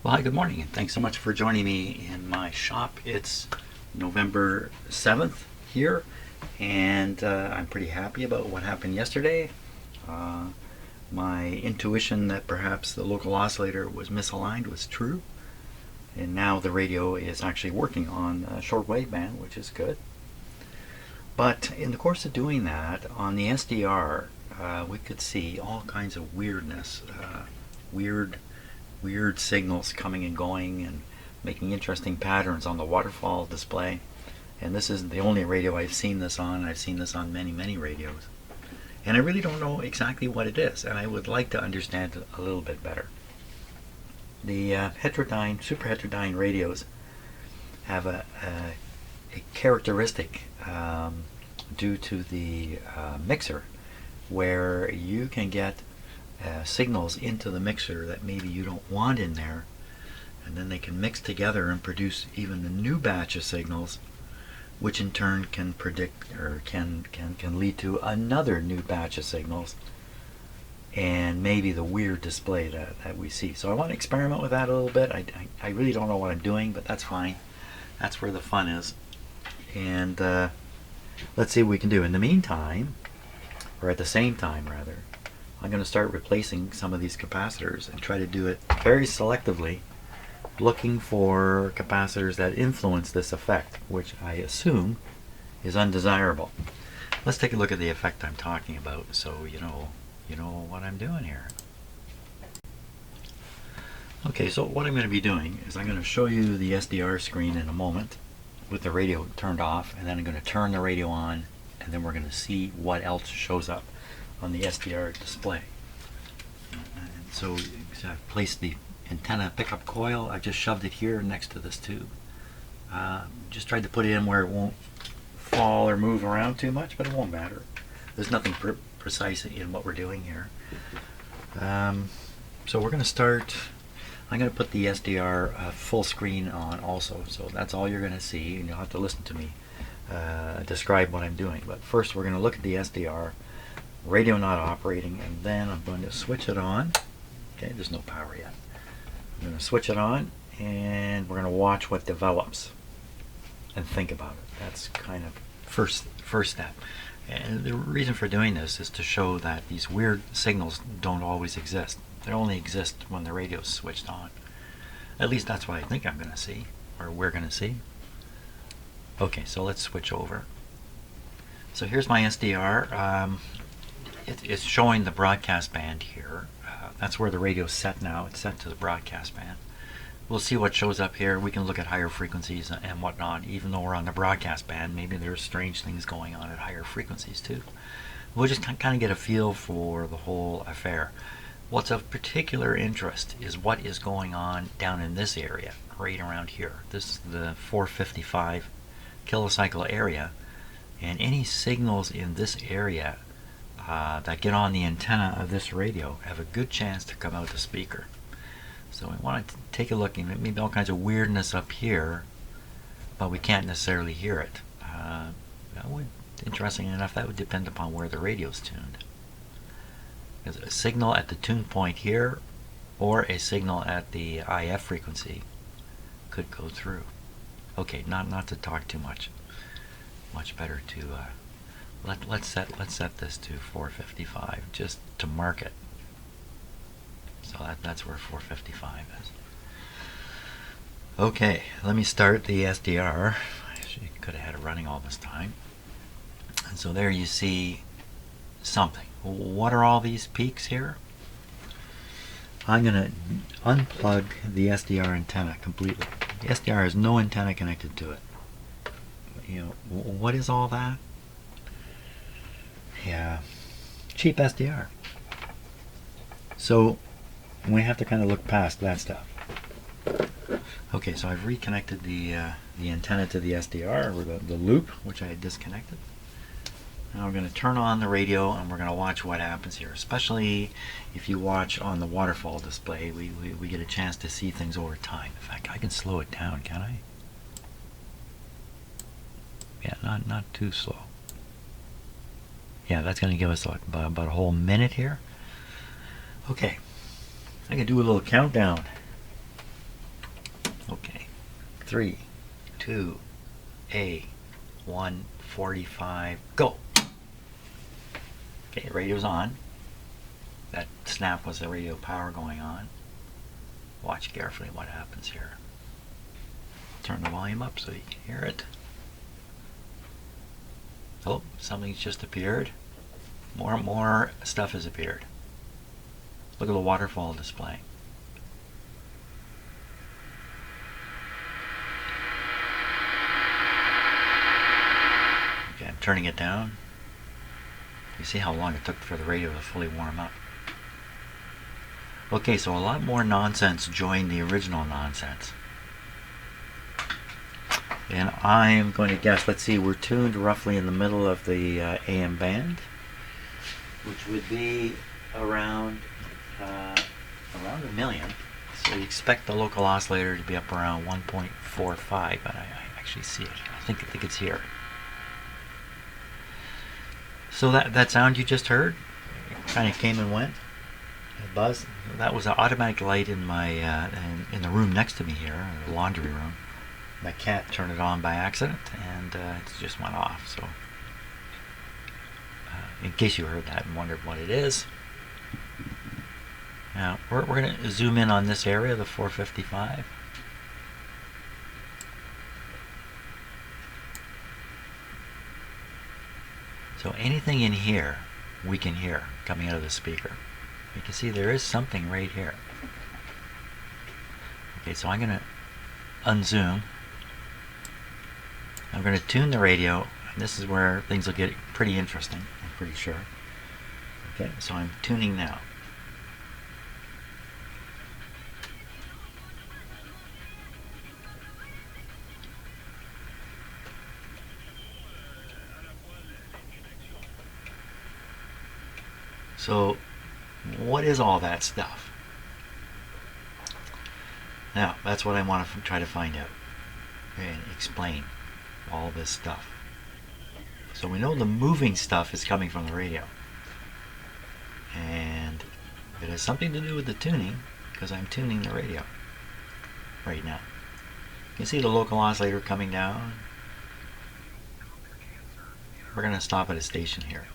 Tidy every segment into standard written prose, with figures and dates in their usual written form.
Well, hi, good morning, and thanks so much for joining me in my shop. It's November 7th here, and I'm pretty happy about what happened yesterday. Uh, my intuition that perhaps the local oscillator was misaligned was true, and now the radio is actually working on a shortwave band, which is good. But in the course of doing that, on the SDR, we could see all kinds of weirdness, weird signals coming and going and making interesting patterns on the waterfall display. And this isn't the only radio I've seen this on. I've seen this on many radios. And I really don't know exactly what it is, and I would like to understand it a little bit better. The super heterodyne radios have a characteristic due to the mixer where you can get signals into the mixer that maybe you don't want in there, and then they can mix together and produce even a new batch of signals, which in turn can predict or can lead to another new batch of signals and maybe the weird display that we see. So I want to experiment with that a little bit. I really don't know what I'm doing, but that's fine. That's where the fun is. And let's see what we can do. In the meantime, or at the same time rather, I'm going to start replacing some of these capacitors and try to do it very selectively, looking for capacitors that influence this effect, which I assume is undesirable. Let's take a look at the effect I'm talking about so you know what I'm doing here. Okay, so what I'm going to be doing is I'm going to show you the SDR screen in a moment with the radio turned off, and then I'm going to turn the radio on, and then we're going to see what else shows up on the SDR display. And so I've placed the antenna pickup coil. I've just shoved it here next to this tube. Just tried to put it in where it won't fall or move around too much, but it won't matter. There's nothing precise in what we're doing here. So we're going to start. I'm going to put the SDR full screen on also, so that's all you're going to see, and you'll have to listen to me describe what I'm doing. But first we're going to look at the SDR, radio not operating, and then I'm going to switch it on. Okay, there's no power yet. I'm going to switch it on, and we're going to watch what develops and think about it. That's kind of first step. And the reason for doing this is to show that these weird signals don't always exist. They only exist when the radio's switched on. At least that's what I think I'm going to see, or we're going to see. Okay, so let's switch over. So here's my SDR. It's showing the broadcast band here. That's where the radio's set now. It's set to the broadcast band. We'll see what shows up here. We can look at higher frequencies and whatnot. Even though we're on the broadcast band, maybe there's strange things going on at higher frequencies too. We'll just kind of get a feel for the whole affair. What's of particular interest is what is going on down in this area, right around here. This is the 455 kilocycle area, and any signals in this area that get on the antenna of this radio have a good chance to come out the speaker. So we want to take a look, and maybe all kinds of weirdness up here, but we can't necessarily hear it. Interestingly enough, that would depend upon where the radio's tuned. There's a signal at the tune point here, or a signal at the IF frequency could go through. Okay, not to talk too much. Much better to let's set this to 455 just to mark it. So that's where 455 is. Okay, let me start the SDR. I could have had it running all this time. And so there you see something. What are all these peaks here? I'm going to unplug the SDR antenna completely. The SDR has no antenna connected to it. What is all that? Yeah, cheap SDR. So we have to kind of look past that stuff. Okay, so I've reconnected the antenna to the SDR, or the loop, which I had disconnected. Now we're going to turn on the radio, and we're going to watch what happens here. Especially if you watch on the waterfall display, we get a chance to see things over time. In fact, I can slow it down, can I? Yeah, not too slow. Yeah, that's going to give us about a whole minute here. Okay, I can do a little countdown. 3, 2, A, 145, go. Okay, radio's on. That snap was the radio power going on. Watch carefully what happens here. Turn the volume up so you can hear it. Oh, something's just appeared. More stuff has appeared. Look at the waterfall display. Okay, I'm turning it down. You see how long it took for the radio to fully warm up. Okay, so a lot more nonsense joined the original nonsense. And I'm going to guess, let's see, we're tuned roughly in the middle of the AM band, which would be around a million. So you expect the local oscillator to be up around 1.45, but I actually see it. I think it's here. So that sound you just heard, it kind of came and went. A buzz. That was an automatic light in my in the room next to me here, the laundry room. My cat turned it on by accident, and it just went off. So, in case you heard that and wondered what it is, now we're going to zoom in on this area, the 455. So anything in here, we can hear coming out of the speaker. You can see there is something right here. Okay, so I'm going to unzoom. I'm going to tune the radio, and this is where things will get pretty interesting, I'm pretty sure. Okay, so I'm tuning now. So, what is all that stuff? Now, that's what I want to try to find out and explain all this stuff. So we know the moving stuff is coming from the radio, and it has something to do with the tuning, because I'm tuning the radio right now. You can see the local oscillator coming down. We're going to stop at a station here.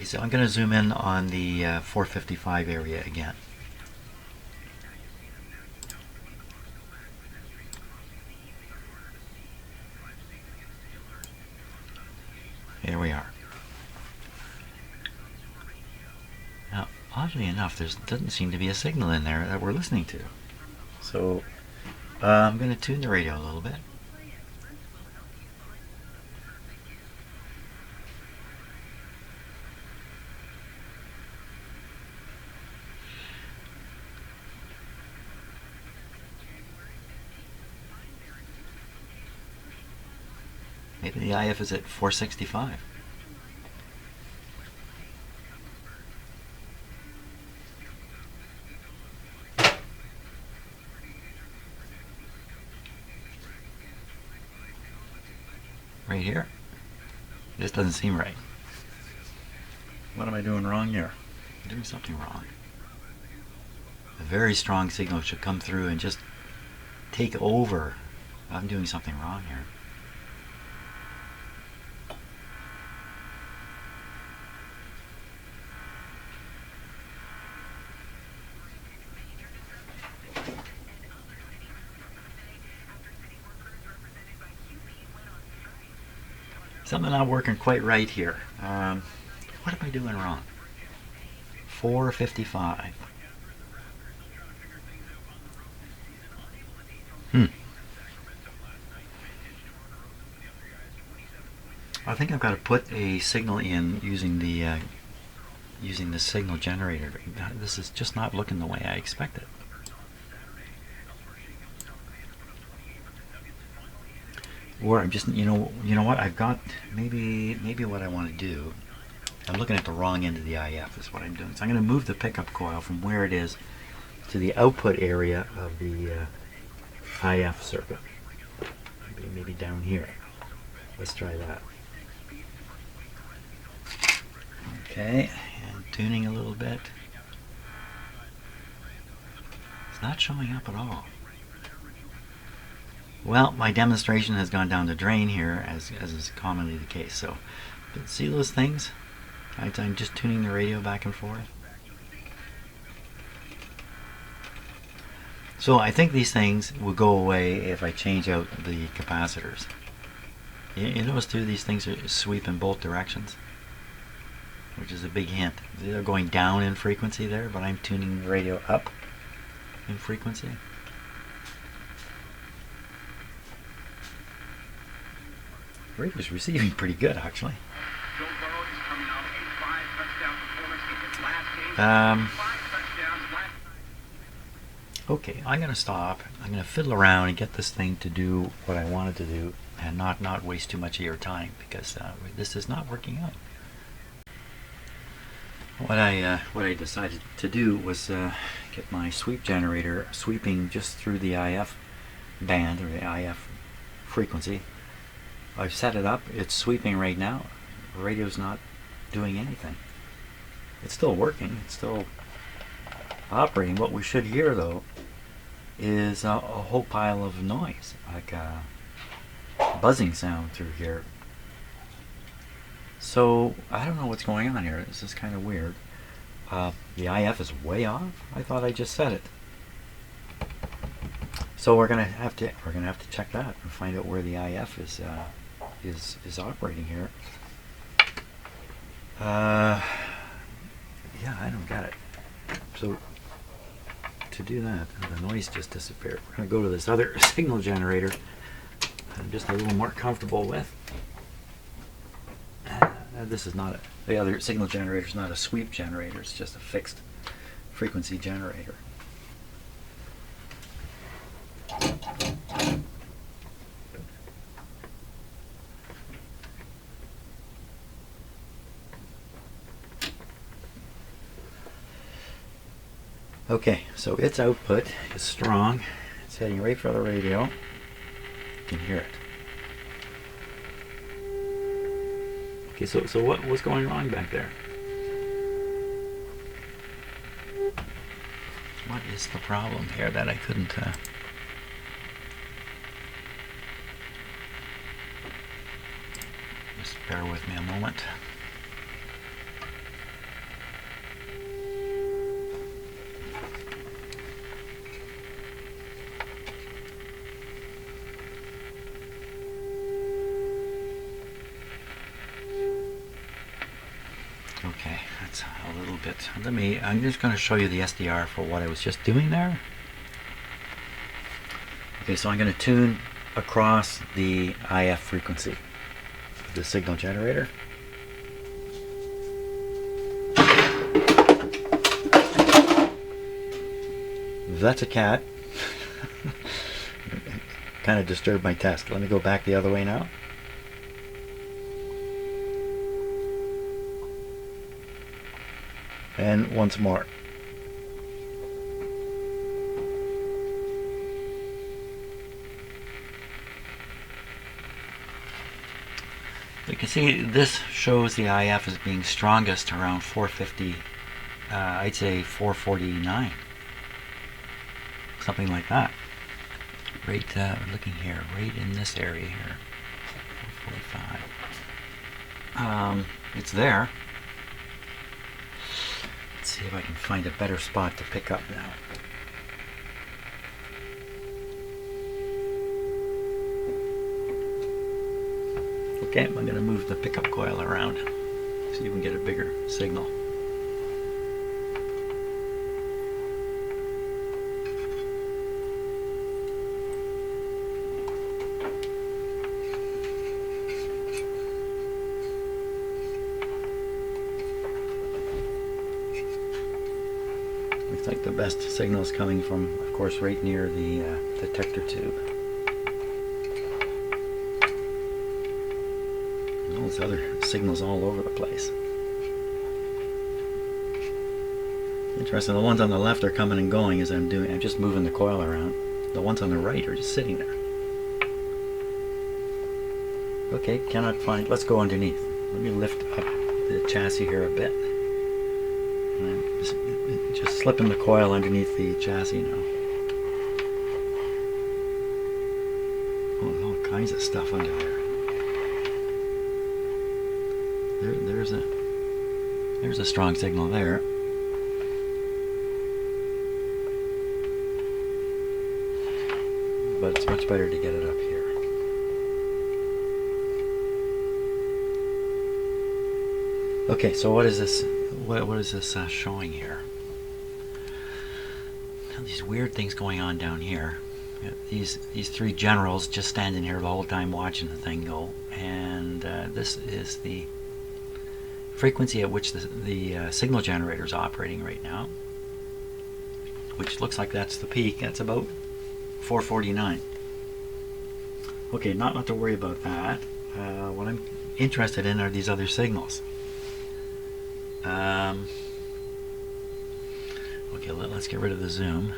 So I'm going to zoom in on the 455 area again. Here we are. Now, oddly enough, there doesn't seem to be a signal in there that we're listening to. So I'm going to tune the radio a little bit. Maybe the IF is at 465. Right here? This doesn't seem right. What am I doing wrong here? I'm doing something wrong. A very strong signal should come through and just take over. I'm doing something wrong here. Something not working quite right here. What am I doing wrong? 455. I think I've got to put a signal in using the signal generator. This is just not looking the way I expected. Or I'm just, you know what, I've got, maybe what I want to do, I'm looking at the wrong end of the IF is what I'm doing. So I'm going to move the pickup coil from where it is to the output area of the IF circuit. Maybe down here. Let's try that. Okay, and tuning a little bit. It's not showing up at all. Well, my demonstration has gone down the drain here, as is commonly the case. So, but see those things? I'm just tuning the radio back and forth. So I think these things will go away if I change out the capacitors. You notice too, these things are sweep in both directions, which is a big hint. They're going down in frequency there, but I'm tuning the radio up in frequency. The radio's receiving pretty good, actually. Okay, I'm going to stop. I'm going to fiddle around and get this thing to do what I wanted to do and not waste too much of your time, because this is not working out. What I decided to do was get my sweep generator sweeping just through the IF band, or the IF frequency. I've set it up. It's sweeping right now. The radio's not doing anything. It's still working. It's still operating. What we should hear, though, is a whole pile of noise, like a buzzing sound through here. So I don't know what's going on here. This is kind of weird. The IF is way off. I thought I just set it. So we're gonna have to check that and find out where the IF is operating here. Yeah, I don't get it. So to do that, the noise just disappeared. We're going to go to this other signal generator I'm just a little more comfortable with. This is not the other signal generator is not a sweep generator. It's just a fixed frequency generator. Okay, so its output is strong. It's heading right for the radio. You can hear it. Okay, so what's going wrong back there? What is the problem here that I couldn't... Just bear with me a moment. Okay, that's a little bit. I'm just going to show you the SDR for what I was just doing there. Okay, so I'm going to tune across the IF frequency of the signal generator. That's a cat. Kind of disturbed my test. Let me go back the other way now. And once more. You can see this shows the IF as being strongest around 450, I'd say 449. Something like that. Right, looking here, right in this area here. 445. It's there. See if I can find a better spot to pick up now. Okay, I'm going to move the pickup coil around so you can get a bigger signal. Looks like the best signal is coming from, of course, right near the detector tube. And all these other signals all over the place. Interesting, the ones on the left are coming and going as I'm just moving the coil around. The ones on the right are just sitting there. Okay, cannot find, let's go underneath. Let me lift up the chassis here a bit. I'm just slipping the coil underneath the chassis now. Oh, there's all kinds of stuff under there. There's a strong signal there. But it's much better to get it up here. Okay, so what is this? What is this showing here? Now, these weird things going on down here. These three generals just standing here the whole time watching the thing go, and this is the frequency at which the signal generator is operating right now, which looks like that's the peak. That's about 449. Okay, not to worry about that. What I'm interested in are these other signals. Okay, let's get rid of the zoom.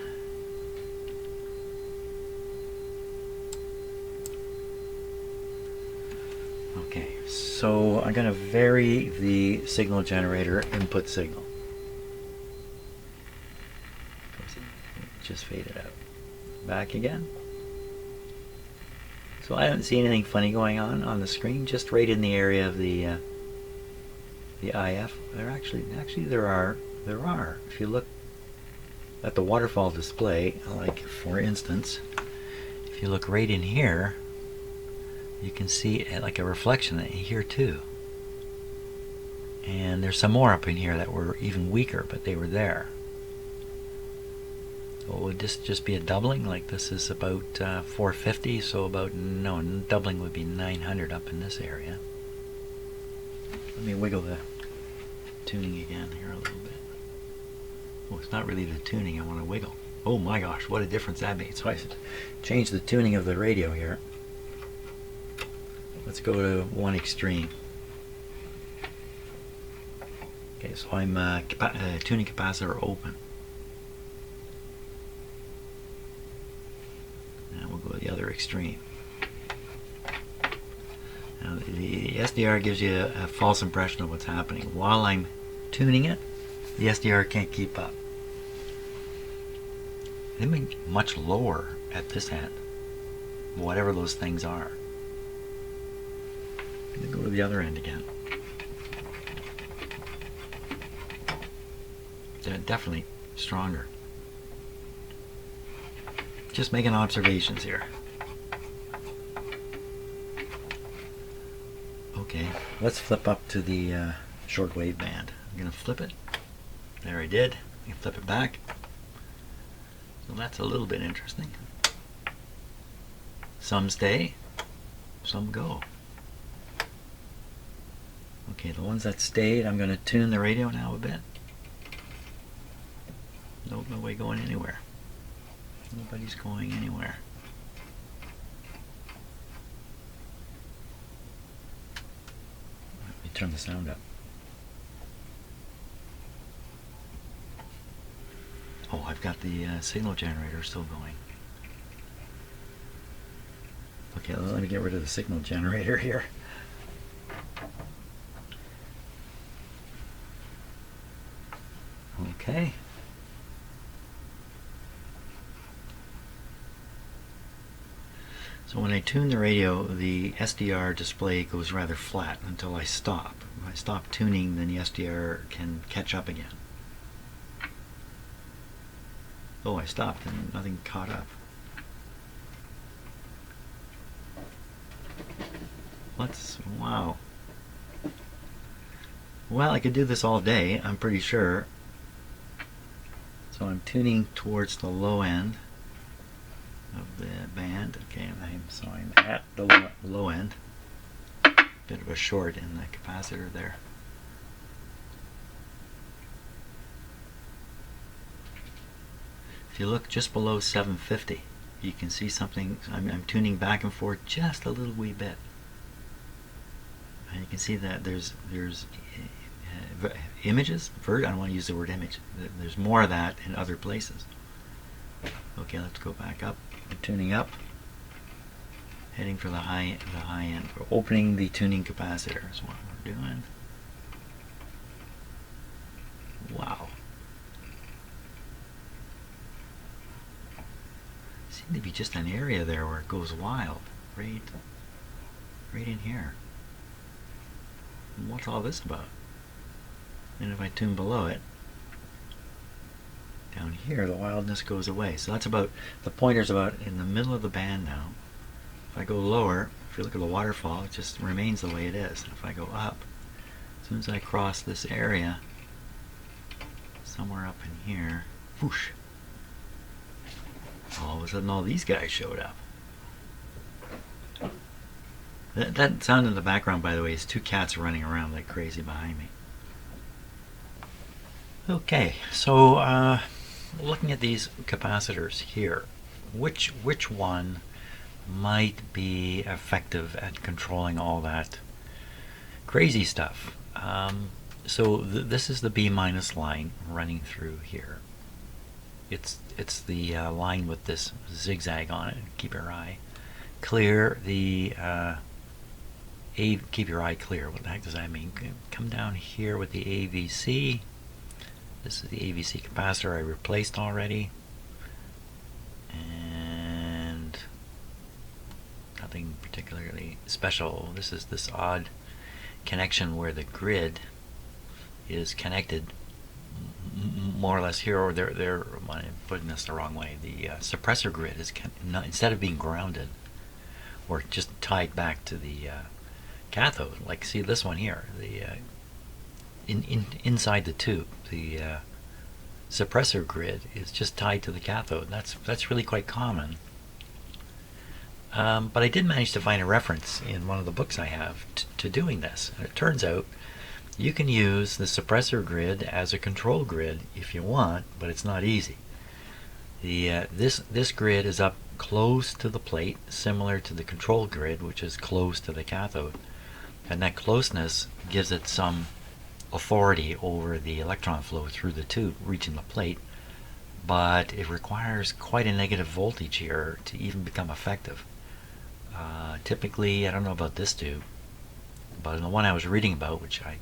Okay, so I'm going to vary the signal generator input signal. Just fade it out. Back again. So I don't see anything funny going on the screen, just right in the area of the IF. There are. If you look at the waterfall display, like for instance, if you look right in here, you can see like a reflection here too. And there's some more up in here that were even weaker, but they were there. So would this just be a doubling? Like this is about 450, so doubling would be 900 up in this area. Let me wiggle the tuning again here a little bit. Oh, it's not really the tuning I want to wiggle. Oh my gosh, what a difference that made. So I changed the tuning of the radio here. Let's go to one extreme. Okay, so I'm tuning capacitor open. And we'll go to the other extreme. Now the SDR gives you a false impression of what's happening. While I'm tuning it, the SDR can't keep up. They may be much lower at this end, whatever those things are. Let me go to the other end again. They're definitely stronger. Just making observations here. Okay, let's flip up to the shortwave band. I'm going to flip it. There I did. I can flip it back. So that's a little bit interesting. Some stay, some go. Okay, the ones that stayed, I'm going to tune the radio now a bit. Nope, nobody going anywhere. Nobody's going anywhere. Let me turn the sound up. Oh, I've got the signal generator still going. Okay, let me get rid of the signal generator here. Okay. So when I tune the radio, the SDR display goes rather flat until I stop. If I stop tuning, then the SDR can catch up again. Oh, I stopped and nothing caught up. Wow. Well, I could do this all day, I'm pretty sure. So I'm tuning towards the low end of the band. Okay, so I'm at the low end. Bit of a short in the capacitor there. If you look just below 750, you can see something. I'm tuning back and forth just a little wee bit, and you can see that there's images. I don't want to use the word image. There's more of that in other places. Okay, let's go back up. I'm tuning up, heading for the high end. We're opening the tuning capacitor is what we're doing. Wow. seems to be just an area there where it goes wild. Right in here. What's all this about? And if I tune below it, down here the wildness goes away. So that's about, the pointer's about in the middle of the band now. If I go lower, if you look at the waterfall, it just remains the way it is. If I go up, as soon as I cross this area, somewhere up in here, whoosh, all of a sudden all these guys showed up. That sound in the background, by the way, is two cats running around like crazy behind me. Okay, so looking at these capacitors here, which one might be effective at controlling all that crazy stuff? So this is the B minus line running through here. It's the line with this zigzag on it. Keep your eye clear. The keep your eye clear. What the heck does that mean? Come down here with the AVC. This is the AVC capacitor I replaced already, and nothing particularly special. This is this odd connection where the grid is connected more or less here, or they're I'm putting this the wrong way. The suppressor grid is instead of being grounded or just tied back to the cathode, like see this one here, the inside the tube, the suppressor grid is just tied to the cathode. That's really quite common. But I did manage to find a reference in one of the books I have to doing this. And it turns out you can use the suppressor grid as a control grid if you want, but it's not easy. This grid is up close to the plate, similar to the control grid, which is close to the cathode. And that closeness gives it some authority over the electron flow through the tube reaching the plate, but it requires quite a negative voltage here to even become effective. Typically, I don't know about this tube, but in the one I was reading about, which I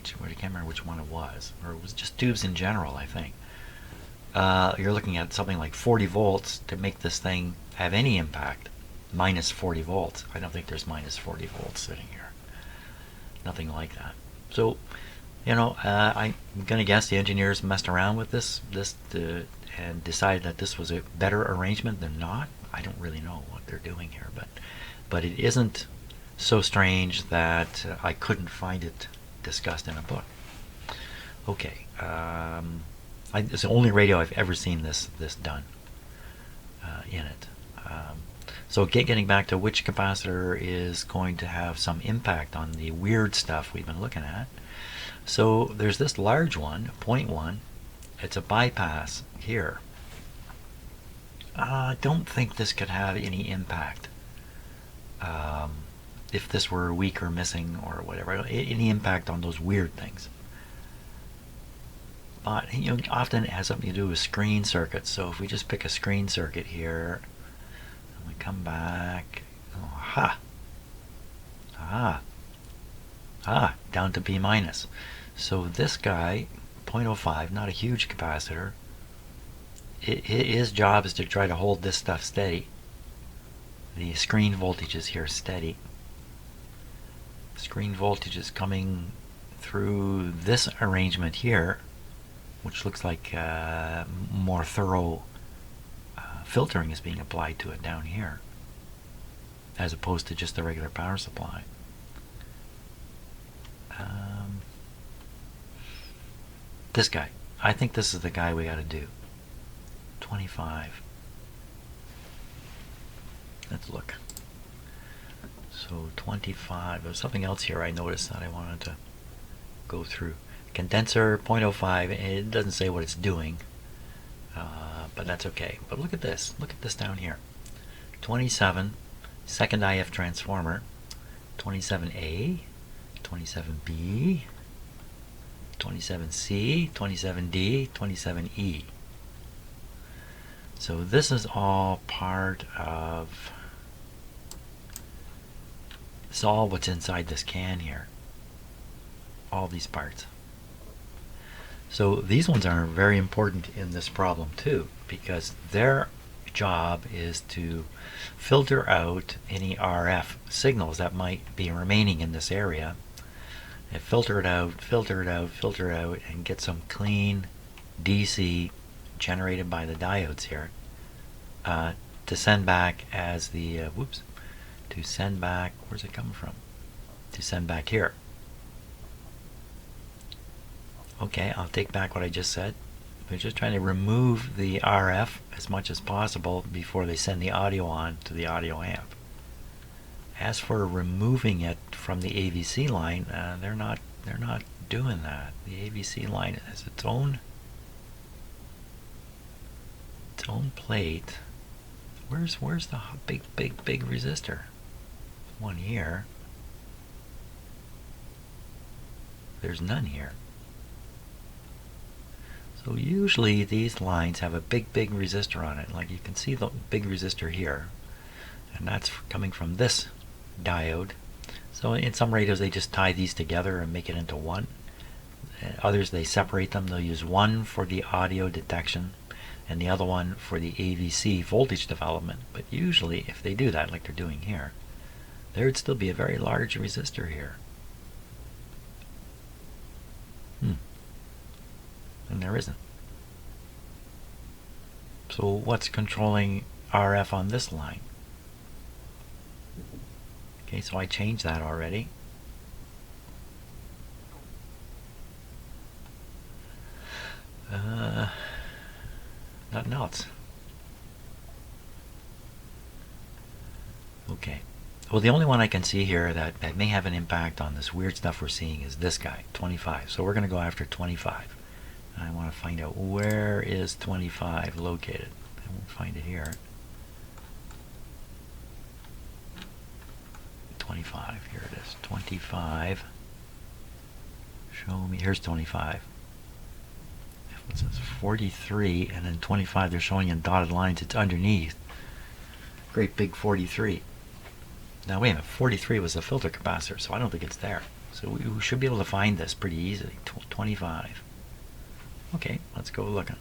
can't remember which one it was, or it was just tubes in general, I think. You're looking at something like 40 volts to make this thing have any impact. Minus 40 volts. I don't think there's minus 40 volts sitting here. Nothing like that. So, you know, I'm going to guess the engineers messed around with this and decided that this was a better arrangement than not. I don't really know what they're doing here, but it isn't so strange that I couldn't find it discussed in a book. Okay, it's the only radio I've ever seen this done in it. So getting back to which capacitor is going to have some impact on the weird stuff we've been looking at. So there's this large one, 0.1. It's a bypass here. I don't think this could have any impact. If this were weak or missing or whatever, any impact on those weird things. But you know, often it has something to do with screen circuits. So if we just pick a screen circuit here, and we come back, down to B minus. So this guy, 0.05, not a huge capacitor. His job is to try to hold this stuff steady. The screen voltage is here steady. Screen voltage is coming through this arrangement here, which looks like more thorough filtering is being applied to it down here, as opposed to just the regular power supply. This guy, I think this is the guy we got to do. 25. Let's look. So 25. There's something else here I noticed that I wanted to go through. Condenser 0.05. It doesn't say what it's doing, but that's okay. But look at this. Look at this down here. 27. Second IF transformer. 27A. 27B. 27C. 27D. 27E. So this is all part of, it's all what's inside this can here. All these parts. So these ones are very important in this problem too, because they're job is to filter out any RF signals that might be remaining in this area, and filter it out, filter it out, filter it out, and get some clean DC generated by the diodes here to send back as the to send back, where's it coming from? To send back here. Okay, I'll take back what I just said. We're just trying to remove the RF as much as possible before they send the audio on to the audio amp. As for removing it from the AVC line, they're not doing that. The AVC line has its own plate. Where's the big resistor? One here. There's none here. So usually these lines have a big resistor on it. Like you can see the big resistor here, and that's coming from this diode. So in some radios they just tie these together and make it into one. Others they separate them. They'll use one for the audio detection and the other one for the AVC voltage development. But usually if they do that, like they're doing here, there would still be a very large resistor here. And there isn't. So what's controlling RF on this line? Okay, so I changed that already. Nothing else. Okay. Well, the only one I can see here that may have an impact on this weird stuff we're seeing is this guy, 25. So we're going to go after 25. I want to find out where is 25 located. I won't find it here. 25, here it is. 25. Show me, here's 25. What's this? 43, and then 25 they're showing in dotted lines. It's underneath. Great big 43. Now wait a minute, 43 was the filter capacitor, so I don't think it's there. So we should be able to find this pretty easily. 25. Okay, let's go looking.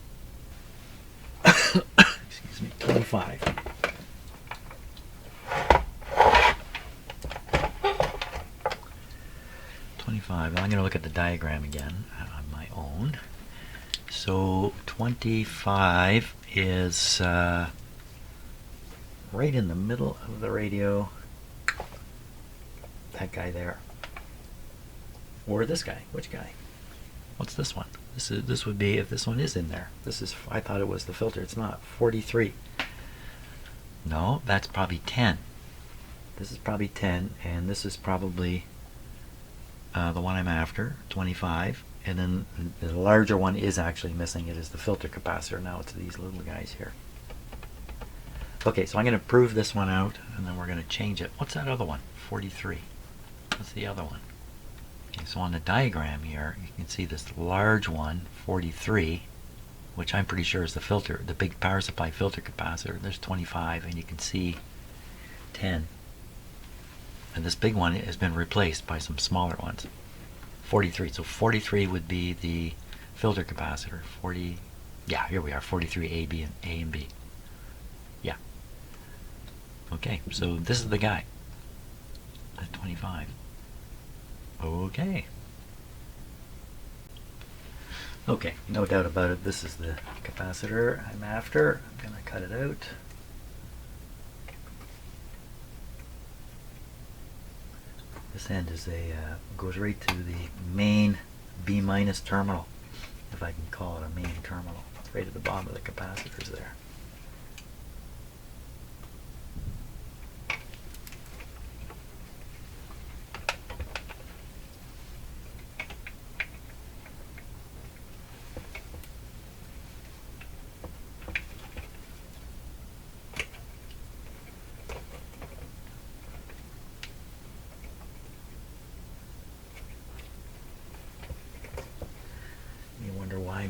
Excuse me, 25. I'm going to look at the diagram again on my own. So 25 is right in the middle of the radio. That guy there. Or this guy. Which guy? What's this one? This would be if this one is in there. This is, I thought it was the filter. It's not. 43. No, that's probably 10. This is probably 10, and this is probably the one I'm after, 25. And then the larger one is actually missing. It is the filter capacitor. Now it's these little guys here. Okay, so I'm going to prove this one out, and then we're going to change it. What's that other one? 43. What's the other one? Okay, so on the diagram here, you can see this large one, 43, which I'm pretty sure is the filter, the big power supply filter capacitor. There's 25, and you can see 10. And this big one has been replaced by some smaller ones. 43. So 43 would be the filter capacitor. 40. Yeah, here we are. 43 A, B, and A and B. Yeah. Okay, so this is the guy at 25. Okay. Okay, no doubt about it. This is the capacitor I'm after. I'm going to cut it out. This end is goes right to the main B- terminal, if I can call it a main terminal. It's right at the bottom of the capacitors there.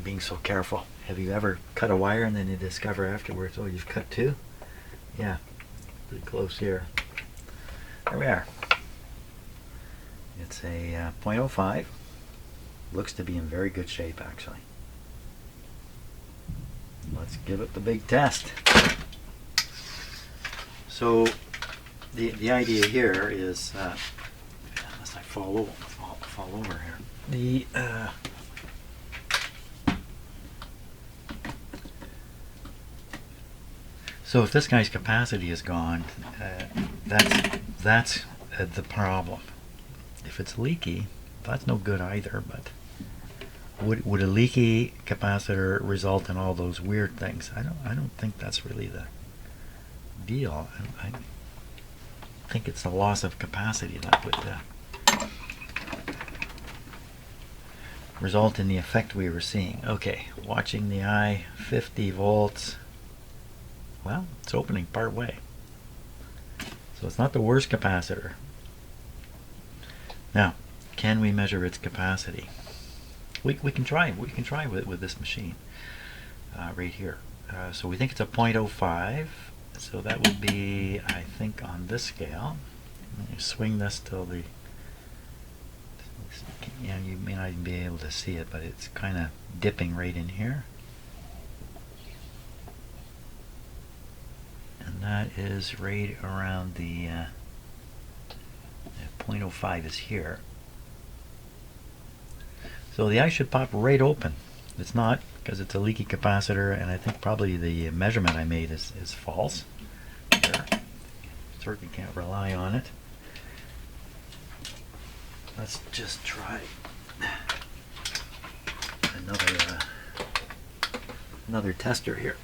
Being so careful. Have you ever cut a wire and then you discover afterwards, oh, you've cut two? Yeah, pretty close here. There we are. It's a 0.05. Looks to be in very good shape, actually. Let's give it the big test. So the idea here is, unless I fall over here, so if this guy's capacity is gone, that's the problem. If it's leaky, that's no good either. But would a leaky capacitor result in all those weird things? I don't think that's really the deal. I think it's the loss of capacity that would result in the effect we were seeing. Okay, watching the eye, 50 volts. Well, it's opening part way. So it's not the worst capacitor. Now, can we measure its capacity? We can try with this machine right here. So we think it's a 0.05. So that would be, I think, on this scale. You swing this till the, yeah, you may not even be able to see it, but it's kind of dipping right in here. And that is right around the 0.05 is here. So the eye should pop right open. It's not, because it's a leaky capacitor, and I think probably the measurement I made is false. There. Certainly can't rely on it. Let's just try another tester here.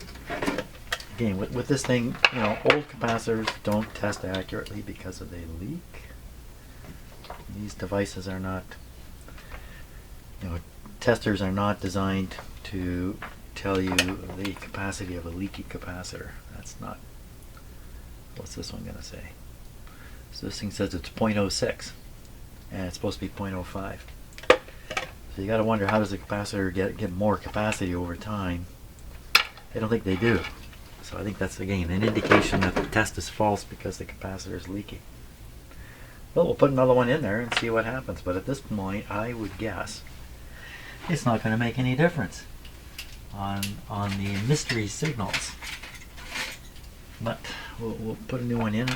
Again, with this thing, you know, old capacitors don't test accurately because they leak. These devices are not, you know, testers are not designed to tell you the capacity of a leaky capacitor. That's not, what's this one going to say? So this thing says it's 0.06 and it's supposed to be 0.05. So you got to wonder, how does the capacitor get more capacity over time? I don't think they do. So I think that's, again, an indication that the test is false because the capacitor is leaky. Well, we'll put another one in there and see what happens. But at this point, I would guess it's not going to make any difference on the mystery signals. But we'll put a new one in,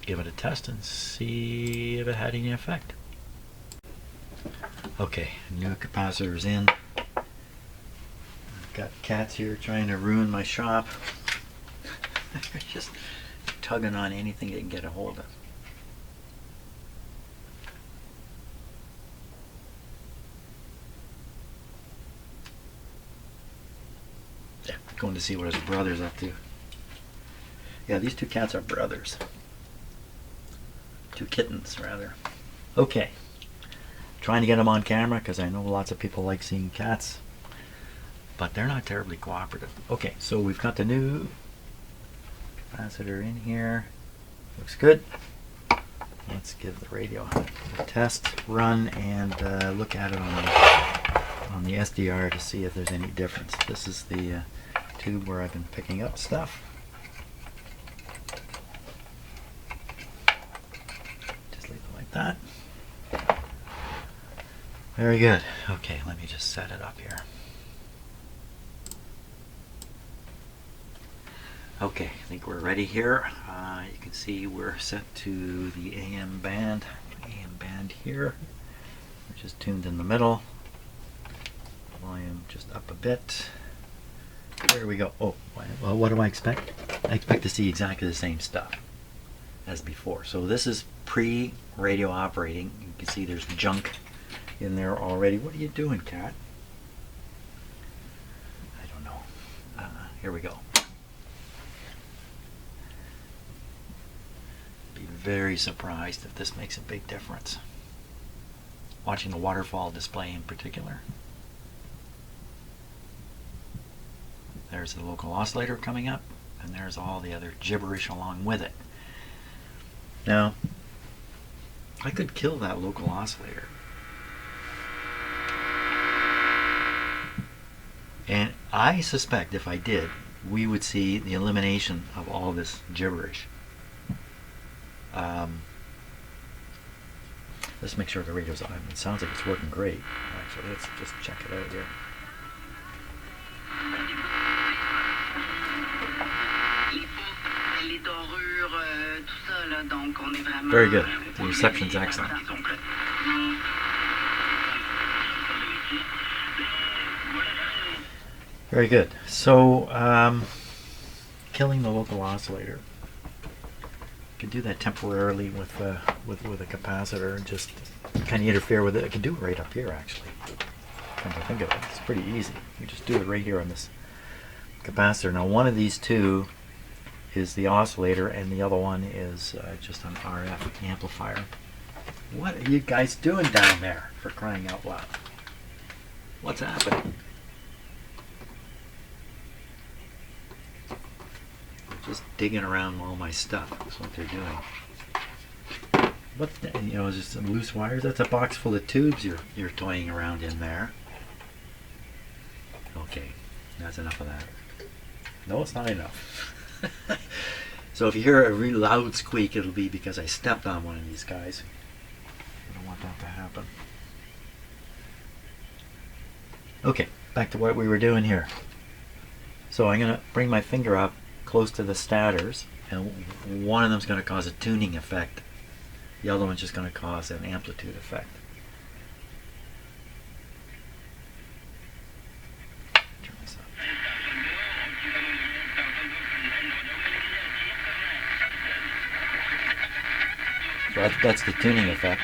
give it a test, and see if it had any effect. Okay, new capacitor's in. Got cats here trying to ruin my shop. They're just tugging on anything they can get a hold of. Yeah, going to see what his brother's up to. Yeah, these two cats are brothers. Two kittens, rather. Okay. Trying to get them on camera because I know lots of people like seeing cats, but they're not terribly cooperative. Okay, so we've got the new capacitor in here. Looks good. Let's give the radio a test run and look at it on the SDR to see if there's any difference. This is the tube where I've been picking up stuff. Just leave it like that. Very good. Okay, let me just set it up here. Okay, I think we're ready here. You can see we're set to the AM band here, which is tuned in the middle. Volume just up a bit. There we go. Oh, well, what do I expect? I expect to see exactly the same stuff as before. So this is pre-radio operating. You can see there's junk in there already. What are you doing, cat? I don't know. Here we go. Be very surprised if this makes a big difference. Watching the waterfall display in particular. There's the local oscillator coming up, and there's all the other gibberish along with it. Now, I could kill that local oscillator. And I suspect if I did, we would see the elimination of all this gibberish. Let's make sure the radio's on. It sounds like it's working great. Actually, let's just check it out here. Very good. The reception's excellent. Very good. So, killing the local oscillator. You can do that temporarily with a capacitor and just kind of interfere with it. I can do it right up here, actually. Come to think of it, it's pretty easy. You just do it right here on this capacitor. Now, one of these two is the oscillator, and the other one is just an RF amplifier. What are you guys doing down there, for crying out loud? What's happening? Just digging around all my stuff. That's what they're doing. What, you know, is this some loose wires? That's a box full of tubes you're toying around in there. Okay, that's enough of that. No, it's not enough. So if you hear a really loud squeak, it'll be because I stepped on one of these guys. I don't want that to happen. Okay, back to what we were doing here. So I'm going to bring my finger up close to the stators, and one of them is going to cause a tuning effect. The other one's just going to cause an amplitude effect. Turn this up. So that's the tuning effect.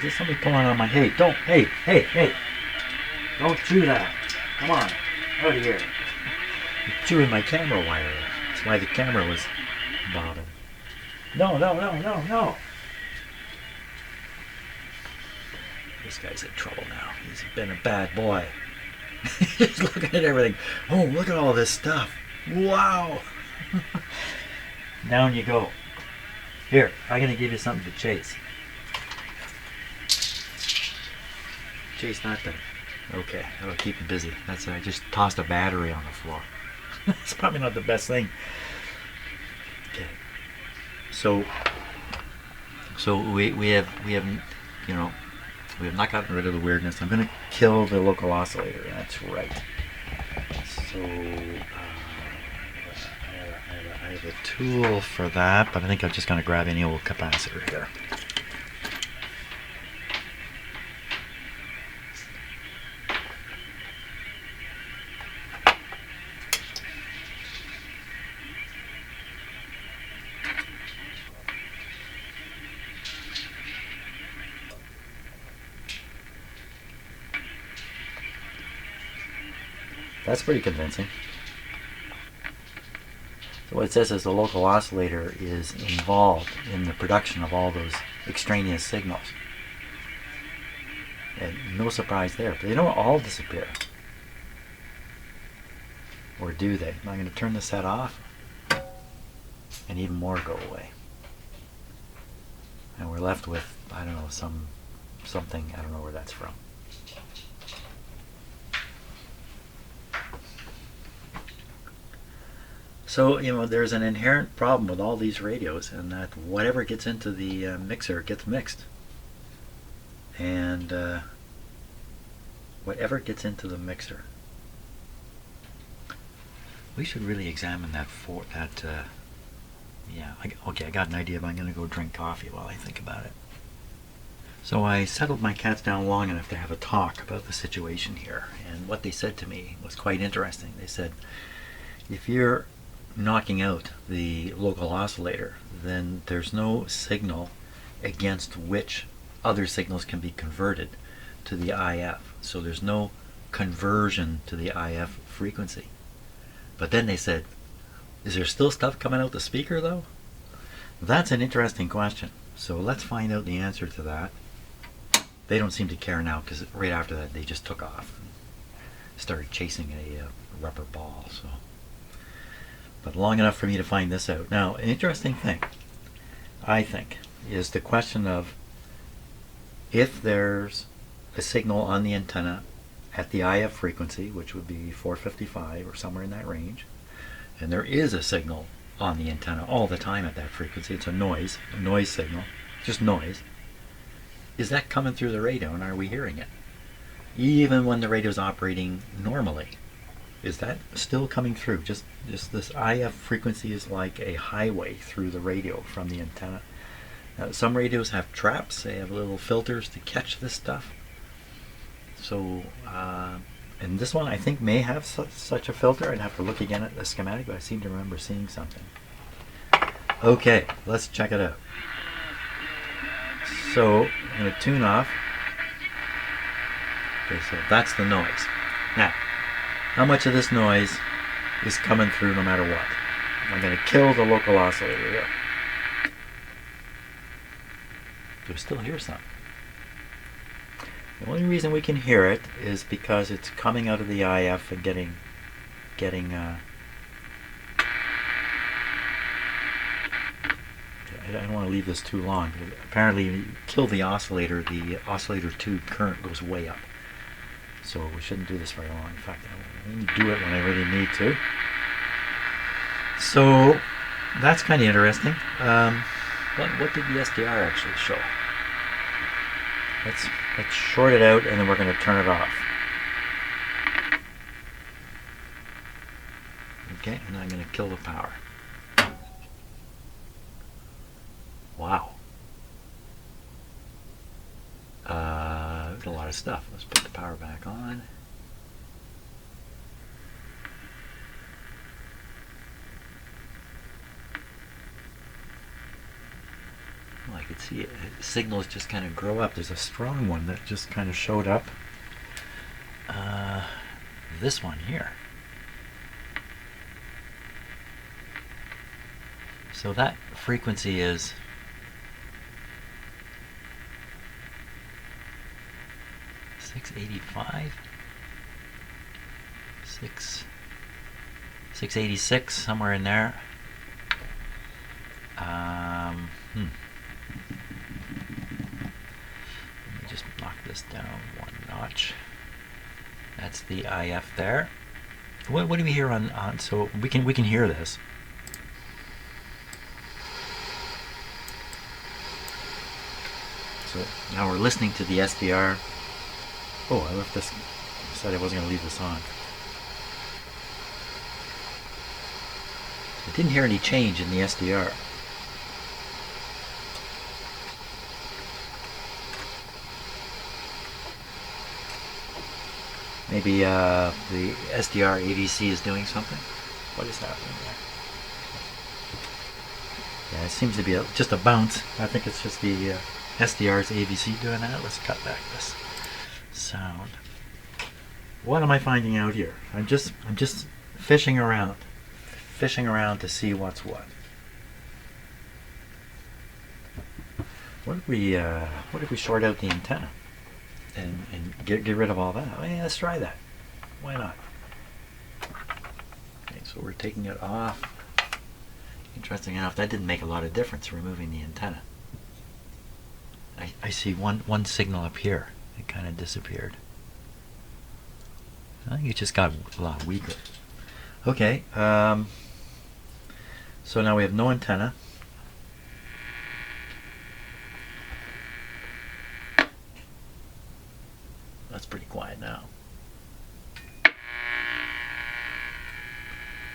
There's somebody pulling on my hey, don't, hey, don't chew that. Come on, out of here. You're chewing my camera wire. That's why the camera was bobbing. No. This guy's in trouble now. He's been a bad boy. He's looking at everything. Oh, look at all this stuff. Wow. Down you go. Here, I'm going to give you something to chase. Chase that thing. Okay, that'll keep him busy. That's I just tossed a battery on the floor. It's probably not the best thing. Okay. So we have you know, we have not gotten rid of the weirdness. I'm going to kill the local oscillator. That's right. So I have a tool for that, but I think I'm just going to grab any old capacitor here. That's pretty convincing. So what it says is the local oscillator is involved in the production of all those extraneous signals. And no surprise there. But they don't all disappear. Or do they? I'm going to turn the set off, and even more go away. And we're left with, I don't know, something, I don't know where that's from. So, you know, there's an inherent problem with all these radios, and that whatever gets into the mixer gets mixed. And whatever gets into the mixer. We should really examine that yeah, okay, I got an idea, but I'm going to go drink coffee while I think about it. So I settled my cats down long enough to have a talk about the situation here. And what they said to me was quite interesting. They said, if you're knocking out the local oscillator, then there's no signal against which other signals can be converted to the IF. So there's no conversion to the IF frequency. But then they said, is there still stuff coming out the speaker though? That's an interesting question. So let's find out the answer to that. They don't seem to care now, because right after that they just took off and started chasing a rubber ball. So, but long enough for me to find this out. Now, an interesting thing, I think, is the question of if there's a signal on the antenna at the IF frequency, which would be 455 or somewhere in that range, and there is a signal on the antenna all the time at that frequency, it's a noise signal, just noise, is that coming through the radio, and are we hearing it? Even when the radio is operating normally. Is that still coming through? Just this IF frequency is like a highway through the radio from the antenna. Now, some radios have traps. They have little filters to catch this stuff. So, and this one I think may have such a filter. I'd have to look again at the schematic, but I seem to remember seeing something. Okay, let's check it out. So, I'm going to tune off. Okay, so that's the noise. Now, how much of this noise is coming through no matter what? I'm going to kill the local oscillator here. Do we still hear some? The only reason we can hear it is because it's coming out of the IF and getting I don't want to leave this too long. Apparently, you kill the oscillator 2 current goes way up. So we shouldn't do this very long. In fact, I only do it when I really need to. So that's kind of interesting. What did the SDR actually show? Let's short it out and then we're going to turn it off. Okay, and I'm going to kill the power. Wow. A lot of stuff. Let's put the power back on. Well, I could see it. Signals just kind of grow up. There's a strong one that just kind of showed up. This one here. So that frequency is 685, 686, somewhere in there. Let me just knock this down one notch. That's the IF there. What do we hear on? So we can hear this. So now we're listening to the SDR. Oh, I left this. I said I wasn't going to leave this on. I didn't hear any change in the SDR. Maybe the SDR AVC is doing something. What is happening there? Yeah, it seems to be just a bounce. I think it's just the SDR's AVC doing that. Let's cut back this sound. What am I finding out here? I'm just fishing around to see what's what. What if we short out the antenna and get rid of all that? Oh, yeah, let's try that. Why not? Okay, so we're taking it off. Interesting enough, that didn't make a lot of difference removing the antenna. I see one signal up here. It kind of disappeared. I think it just got a lot weaker. Okay, so now we have no antenna. That's pretty quiet now.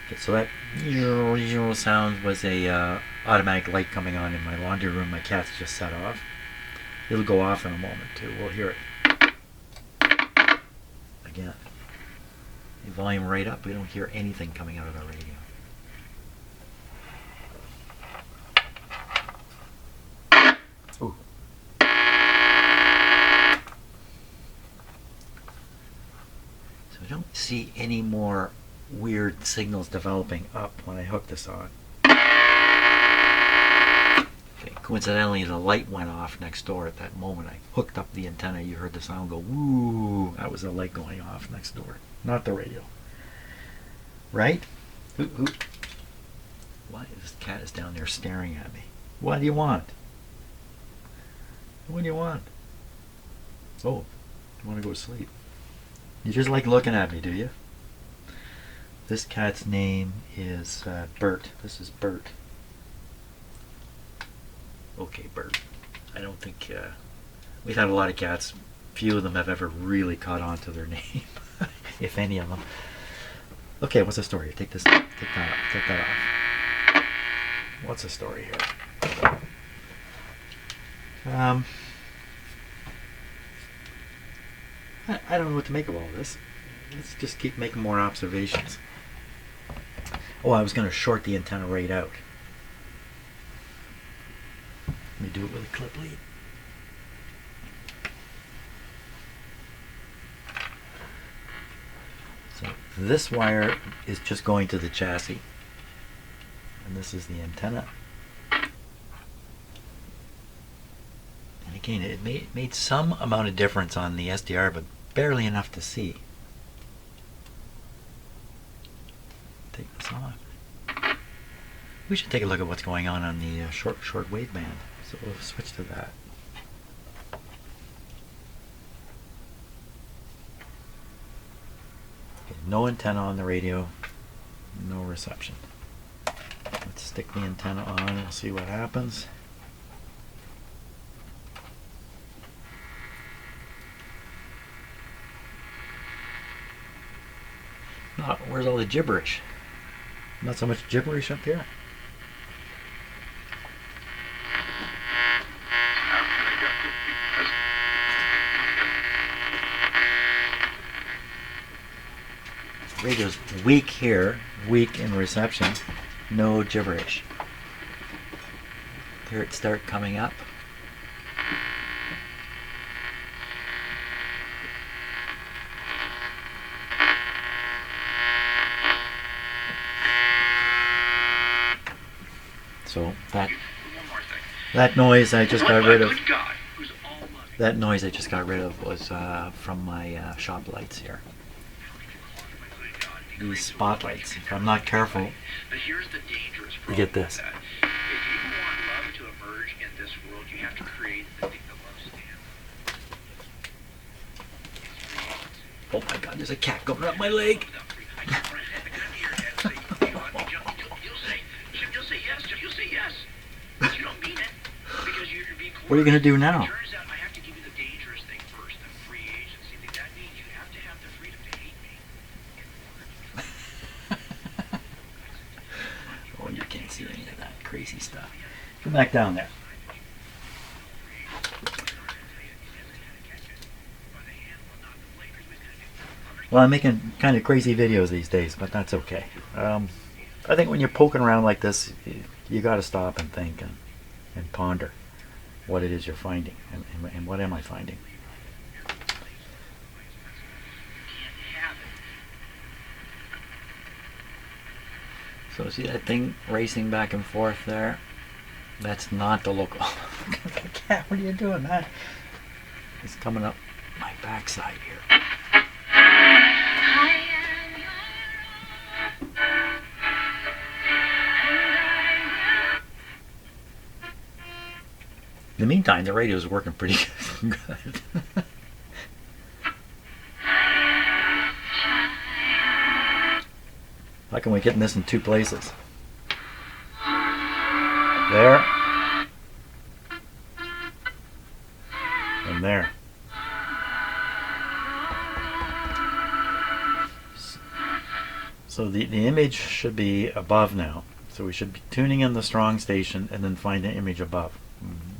Okay, so that sound was a automatic light coming on in my laundry room. My cat's just set off. It'll go off in a moment too. We'll hear it again. The volume right up. We don't hear anything coming out of the radio. Ooh. So I don't see any more weird signals developing up when I hook this on. Okay, coincidentally, the light went off next door at that moment. I hooked up the antenna. You heard the sound go woo. That was the light going off next door, not the radio. Right? Ooh. Why? This cat is down there staring at me. What do you want? What do you want? Oh, you want to go to sleep? You just like looking at me, do you? This cat's name is Bert. This is Bert. Okay, Bert. I don't think we've had a lot of cats. Few of them have ever really caught on to their name, if any of them. Okay, what's the story? Take that off. Take that off. What's the story here? I don't know what to make of all this. Let's just keep making more observations. Oh, I was going to short the antenna right out. Let me do it with a clip lead. So this wire is just going to the chassis. And this is the antenna. And again, it made some amount of difference on the SDR, but barely enough to see. Take this off. We should take a look at what's going on the short wave band. So we'll switch to that. Okay, no antenna on the radio, no reception. Let's stick the antenna on and we'll see what happens. Oh, where's all the gibberish? Not so much gibberish up here. Radio's weak here, weak in reception, no gibberish. Here it start coming up. So that noise I just got rid of. That noise I just got rid of was from my shop lights here. These spotlights. If I'm not careful, you get this. Oh my God! There's a cat going up my leg. What are you going to do now? Oh, you can't see any of that crazy stuff. Come back down there. Well, I'm making kind of crazy videos these days, but that's okay. I think when you're poking around like this, you got to stop and think and ponder what it is you're finding and what am I finding. So see that thing racing back and forth there? That's not the local. Cat, what are you doing, man? It's coming up my backside here. In the meantime, the radio is working pretty good. How come we're getting this in two places? There. And there. So the image should be above now. So we should be tuning in the strong station and then find an image above.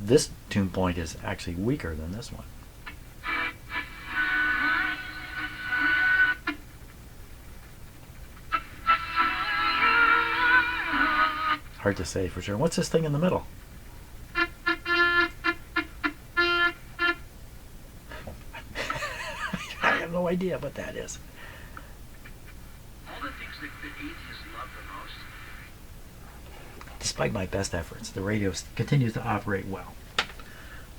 This tune point is actually weaker than this one. Hard to say for sure. What's this thing in the middle? I have no idea what that is. Despite my best efforts, the radio continues to operate well.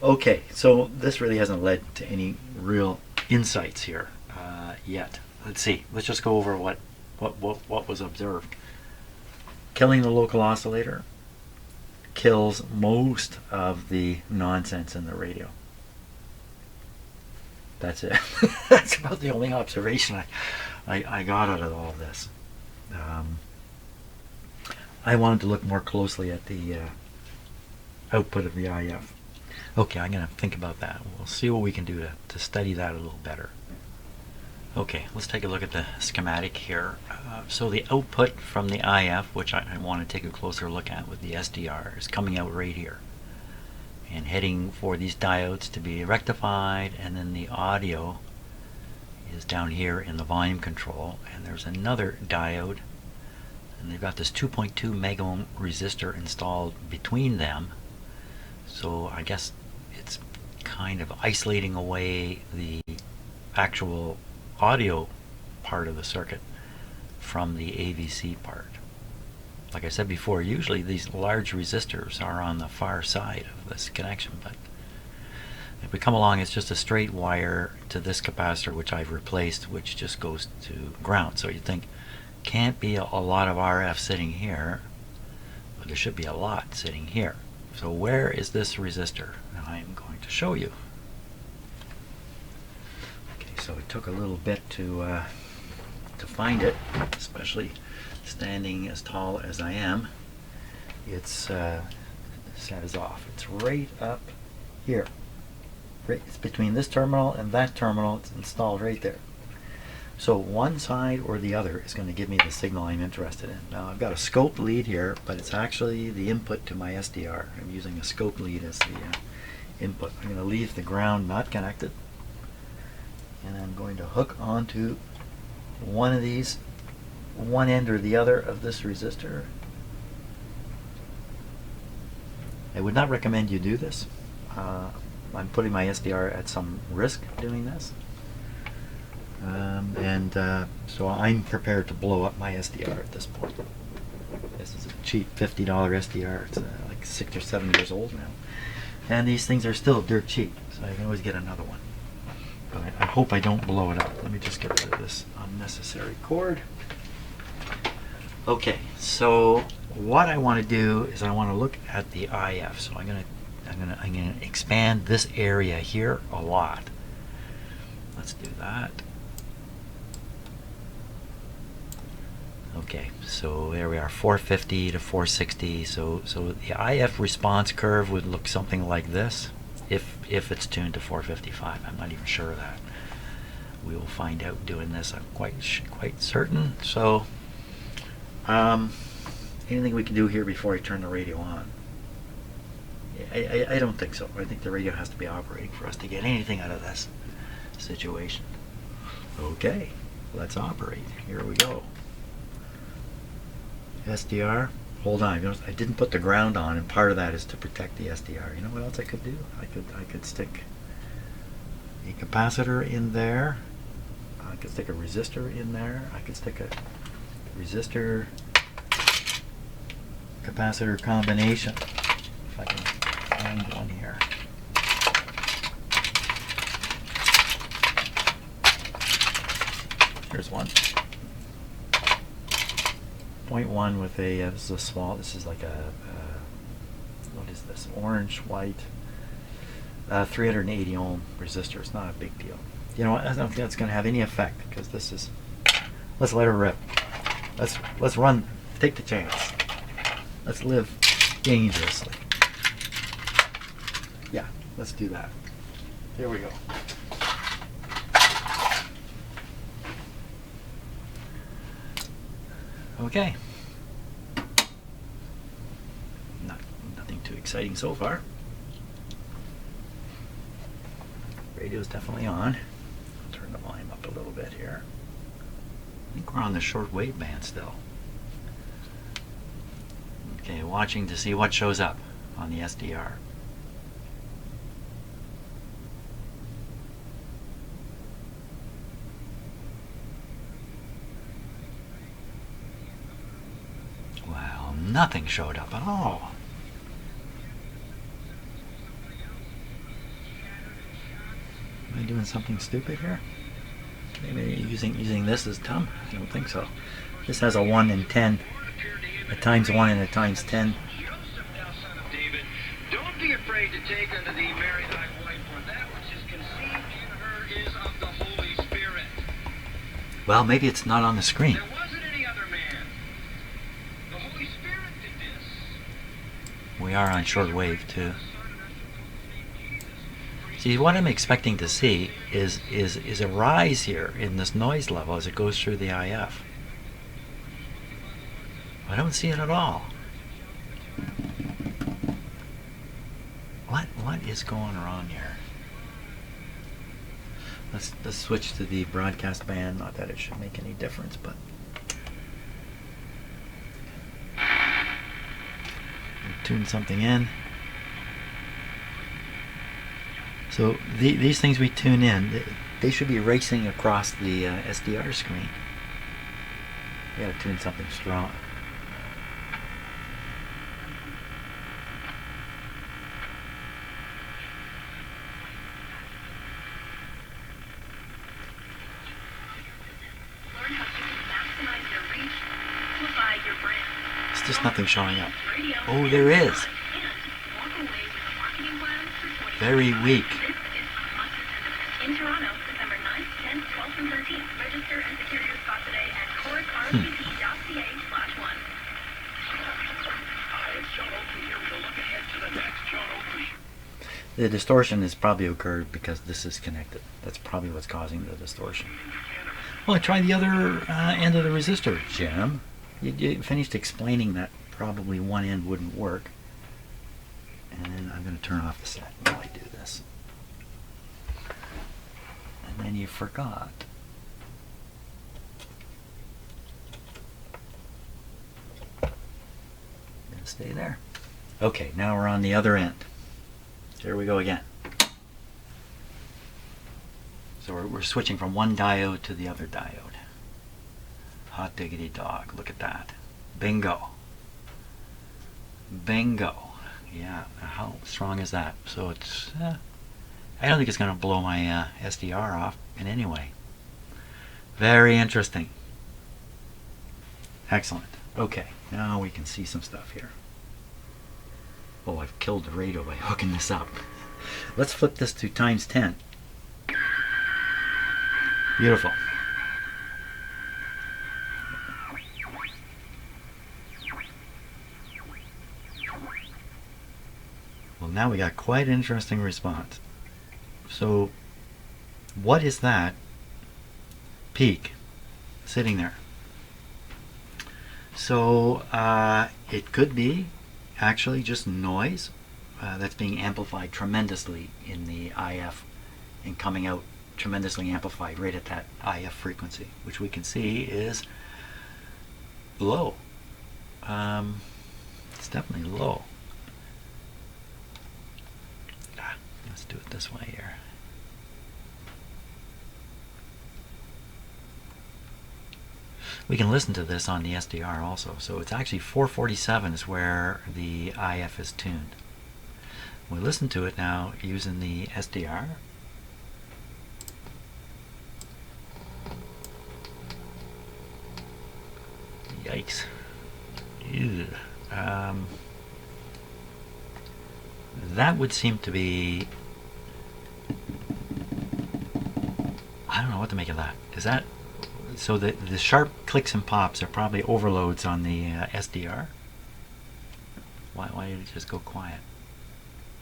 Okay, so this really hasn't led to any real insights here yet. Let's see. Let's just go over what was observed. Killing the local oscillator kills most of the nonsense in the radio. That's it. That's about the only observation I got out of all this. I wanted to look more closely at the output of the IF. Okay, I'm going to think about that. We'll see what we can do to study that a little better. Okay, let's take a look at the schematic here. So the output from the IF, which I want to take a closer look at with the SDR, is coming out right here and heading for these diodes to be rectified, and then the audio is down here in the volume control, and there's another diode, and they've got this 2.2 mega ohm resistor installed between them, so I guess it's kind of isolating away the actual audio part of the circuit from the AVC part. Like I said before, usually these large resistors are on the far side of this connection, but if we come along, it's just a straight wire to this capacitor, which I've replaced, which just goes to ground. So you'd think, can't be a lot of RF sitting here, but there should be a lot sitting here. So where is this resistor? I'm going to show you. Okay, so it took a little bit to find it, especially standing as tall as I am. It's set is off. It's right up here. Right, it's between this terminal and that terminal. It's installed right there. So one side or the other is going to give me the signal I'm interested in. Now I've got a scope lead here, but it's actually the input to my SDR. I'm using a scope lead as the input. I'm going to leave the ground not connected, and I'm going to hook onto one of these, one end or the other of this resistor. I would not recommend you do this. I'm putting my SDR at some risk doing this. So I'm prepared to blow up my SDR at this point. This is a cheap $50 SDR. It's like 6 or 7 years old now. And these things are still dirt cheap, so I can always get another one. But I hope I don't blow it up. Let me just get rid of this unnecessary cord. Okay, so what I want to do is I want to look at the IF. So I'm gonna expand this area here a lot. Let's do that. Okay, so there we are, 450 to 460. So the IF response curve would look something like this if it's tuned to 455. I'm not even sure of that. We will find out doing this. I'm quite certain. So anything we can do here before I turn the radio on? I don't think so. I think the radio has to be operating for us to get anything out of this situation. Okay, let's operate. Here we go. SDR. Hold on. I didn't put the ground on, and part of that is to protect the SDR. You know what else I could do? I could stick a capacitor in there. I could stick a resistor in there. I could stick a resistor capacitor combination. If I can find one here. Here's one. 0.1 with a, this is a small, this is like a, what is this, orange, white, 380 ohm resistor. It's not a big deal. You know what, I don't think that's going to have any effect, because this is, let's let her rip. Let's run, take the chance. Let's live dangerously. Yeah, let's do that. Here we go. Okay. Nothing too exciting so far. Radio's definitely on. Turn the volume up a little bit here. I think we're on the short wave band still. Okay, watching to see what shows up on the SDR. Well, nothing showed up at all. Am I doing something stupid here? Maybe using this as TUM? I don't think so. This has a 1 in 10. A times 1 and a times 10. David, don't be afraid to take unto thee Mary thy wife, for that which is conceived in her is of the Holy Spirit. Well, maybe it's not on the screen. There wasn't any other man. The Holy Spirit did this. We are on short wave too. See, what I'm expecting to see is a rise here in this noise level as it goes through the IF. I don't see it at all. What is going on here? Let's switch to the broadcast band. Not that it should make any difference, but tune something in. So these things we tune in, they should be racing across the SDR screen. We gotta tune something strong. It's just nothing showing up. Oh, there is. Very weak. In Toronto, December 9th, 10th, 12th, and 13th. Register and secure your spot today at chorusrcp.ca/1. The distortion has probably occurred because this is connected. That's probably what's causing the distortion. Well, I tried the other end of the resistor, Jim. You finished explaining that probably one end wouldn't work. And I'm going to turn off the set while I do this. And then you forgot. I'm going to stay there. Okay, now we're on the other end. Here we go again. So we're switching from one diode to the other diode. Hot diggity dog, look at that. Bingo. Bingo. Yeah, how strong is that? So it's, I don't think it's going to blow my SDR off in any way. Very interesting. Excellent. Okay, now we can see some stuff here. Oh, I've killed the radio by hooking this up. Let's flip this to times 10. Beautiful. Well, now we got quite an interesting response. So, what is that peak sitting there? So, it could be actually just noise that's being amplified tremendously in the IF and coming out tremendously amplified right at that IF frequency, which we can see is low. It's definitely low. Let's do it this way here. We can listen to this on the SDR also. So it's actually 447 is where the IF is tuned. We listen to it now using the SDR. Yikes. Ew. That would seem to be, I don't know what to make of that. Is that, so the sharp clicks and pops are probably overloads on the SDR? Why did it just go quiet?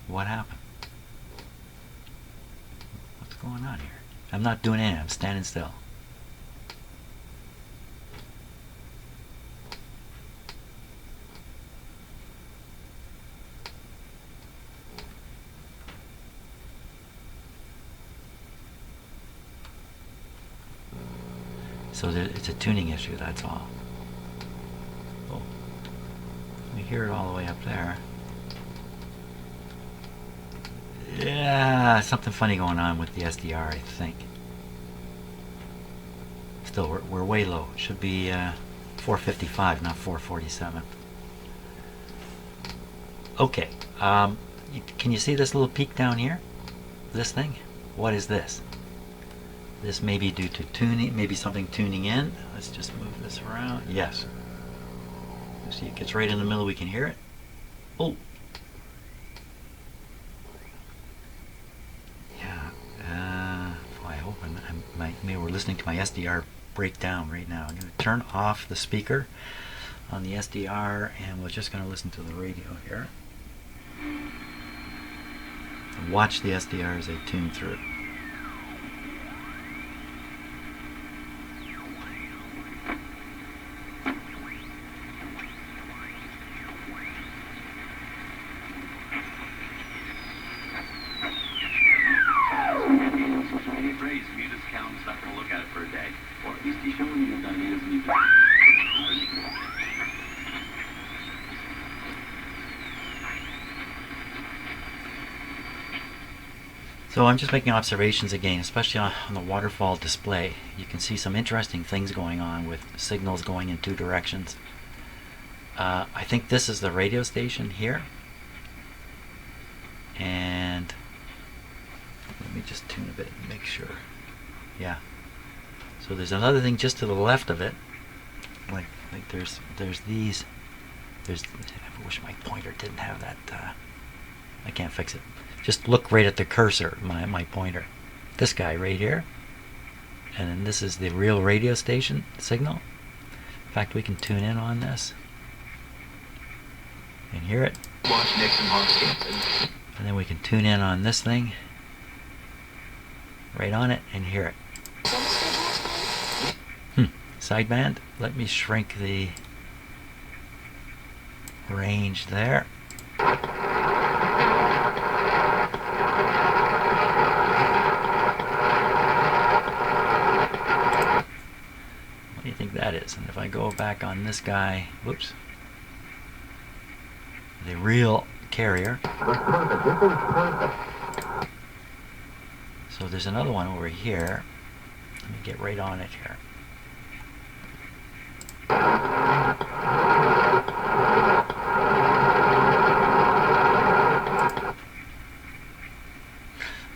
What happened? What's going on here? I'm not doing anything, I'm standing still. So it's a tuning issue, that's all. Oh, we hear it all the way up there. Yeah, something funny going on with the SDR, I think. Still, we're way low. It should be 455, not 447. Okay, can you see this little peak down here? This thing? What is this? This may be due to tuning, maybe something tuning in. Let's just move this around. Yes. You see it gets right in the middle, we can hear it. Oh. Yeah. Boy, I hope maybe we're listening to my SDR break down right now. I'm going to turn off the speaker on the SDR and we're just going to listen to the radio here. and watch the SDR as they tune through. So I'm just making observations again, especially on the waterfall display. You can see some interesting things going on with signals going in two directions. I think this is the radio station here. And let me just tune a bit and make sure. Yeah. So there's another thing just to the left of it. Like there's these. I wish my pointer didn't have that. I can't fix it. Just look right at the cursor, my pointer. This guy right here. And then this is the real radio station signal. In fact, we can tune in on this. And hear it. And then we can tune in on this thing. Right on it and hear it. Sideband. Let me shrink the range there. What do you think that is? And if I go back on this guy, whoops, the real carrier. So there's another one over here. Let me get right on it here.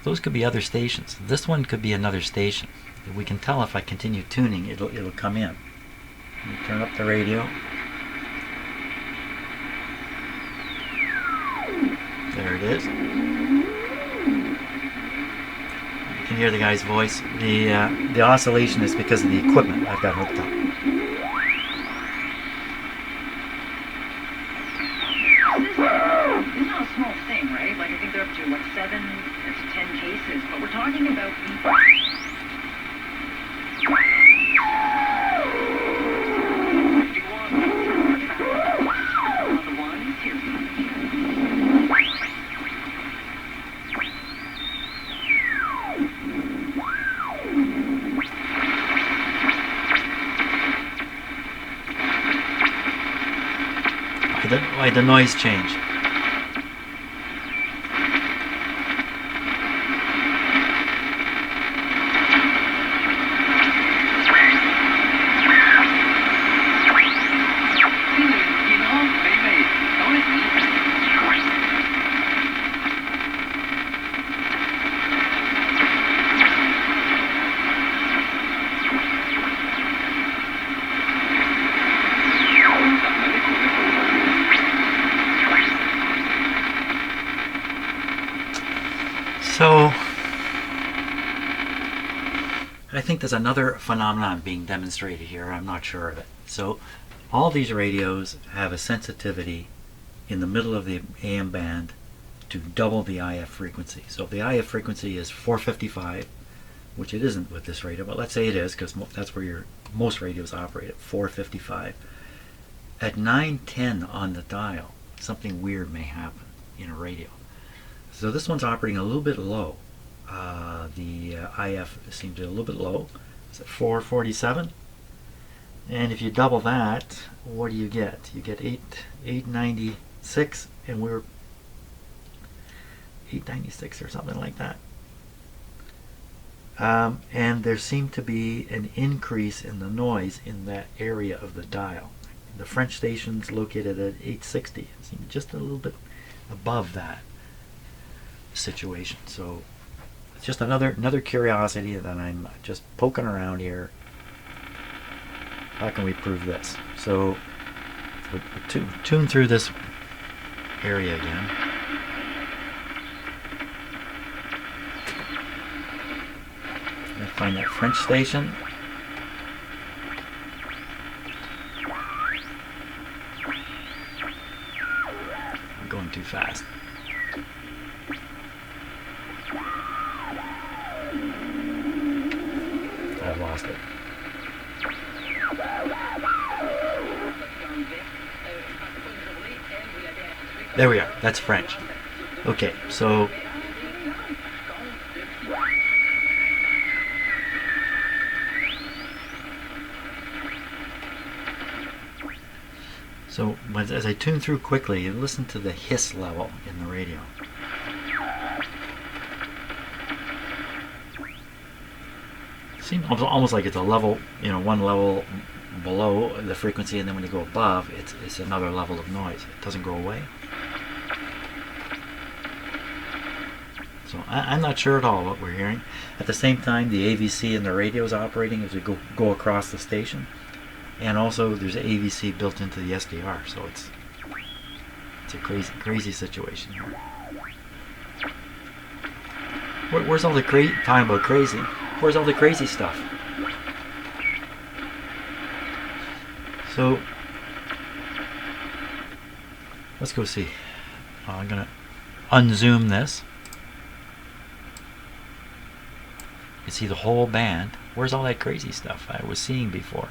Those could be other stations. This one could be another station. We can tell if I continue tuning, it'll come in. Let me turn up the radio. There it is. You can hear the guy's voice. The oscillation is because of the equipment I've got hooked up. This is not a small thing, right? Like I think they're up to like 7 to 10 cases, but we're talking about people. Why the noise change? So I think there's another phenomenon being demonstrated here. I'm not sure of it. So all these radios have a sensitivity in the middle of the AM band to double the IF frequency. So if the IF frequency is 455, which it isn't with this radio, but let's say it is, because that's where most radios operate at 455. At 910 on the dial, something weird may happen in a radio. So this one's operating a little bit low. The IF seems a little bit low. It's at 447. And if you double that, what do you get? You get 896, and we're 896 or something like that. And there seemed to be an increase in the noise in that area of the dial. The French station's located at 860. It seemed just a little bit above that situation. So it's just another curiosity that I'm just poking around here. How can we prove this? So we'll tune through this area again. I find that French station. I'm going too fast. There we are. That's French. Okay, so as I tune through quickly, you listen to the hiss level in the radio. Seems almost like it's a level, one level below the frequency, and then when you go above, it's another level of noise. It doesn't go away. So I'm not sure at all what we're hearing. At the same time, the AVC in the radio is operating as we go across the station. And also, there's an AVC built into the SDR, so it's a crazy situation here. Where's all the talking about crazy? Where's all the crazy stuff? So let's go see. I'm gonna unzoom this. You can see the whole band. Where's all that crazy stuff I was seeing before?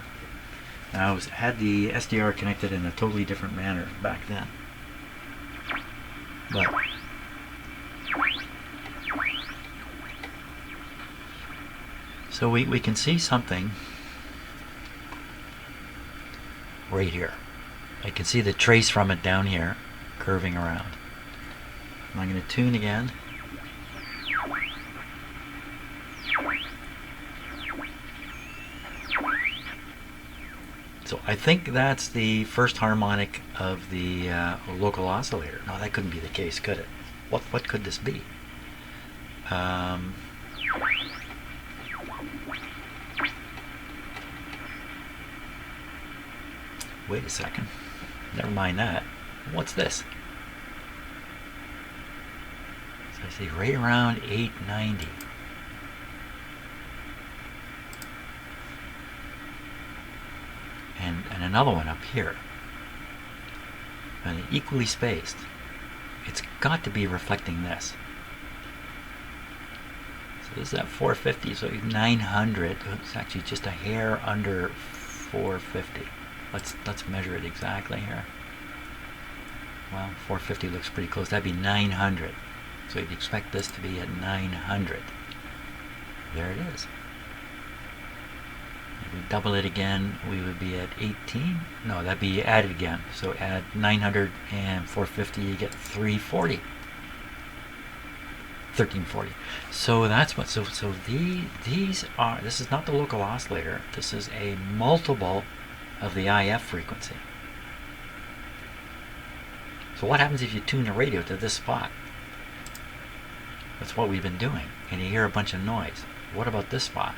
Now, I had the SDR connected in a totally different manner back then. But so we can see something right here. I can see the trace from it down here, curving around. And I'm going to tune again. So I think that's the first harmonic of the local oscillator. No, that couldn't be the case, could it? What could this be? Wait a second. Never mind that. What's this? So I see right around 890. And another one up here. And equally spaced. It's got to be reflecting this. So this is at 450, so 900. It's actually just a hair under 450. Let's measure it exactly here. Well, 450 looks pretty close. That'd be 900. So you'd expect this to be at 900. There it is. If we double it again, we would be at 18. No, that'd be added again. So add 900 and 450, you get 340. 1340. So that's what. So these are. This is not the local oscillator. This is a multiple of the IF frequency. So what happens if you tune the radio to this spot? That's what we've been doing. And you hear a bunch of noise. What about this spot?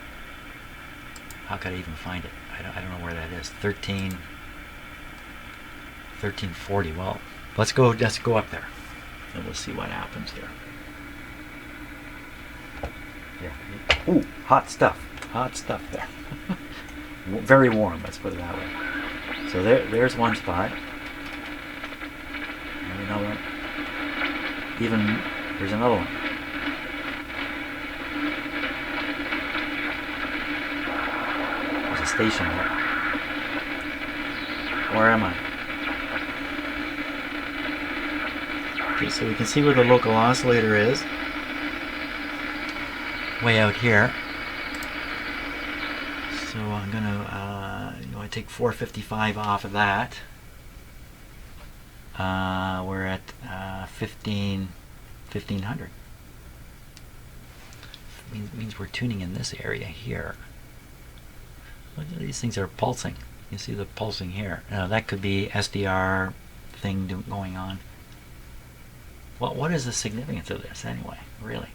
How could I even find it? I don't know where that is. 1340. Well, let's go up there, and we'll see what happens here. Yeah. Ooh, hot stuff. Hot stuff there. Very warm. Let's put it that way. So there's one spot. And another one. Even there's another one. Station there. Where am I? Okay, so we can see where the local oscillator is. Way out here. So I'm gonna, I take 455 off of that. We're at 1500. Means we're tuning in this area here. Look at these things are pulsing. You see the pulsing here. Now that could be SDR thing going on. Well, what is the significance of this anyway? Really?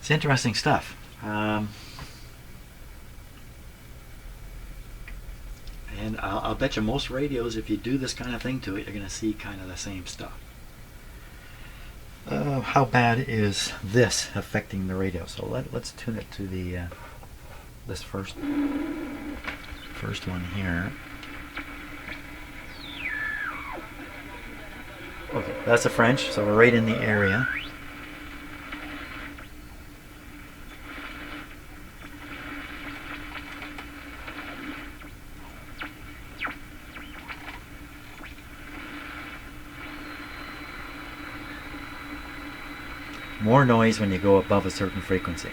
It's interesting stuff. And I'll bet you most radios, if you do this kind of thing to it, you're going to see kind of the same stuff. How bad is this affecting the radio? So let's tune it to the this first one here. Okay, that's the French, so we're right in the area. More noise when you go above a certain frequency.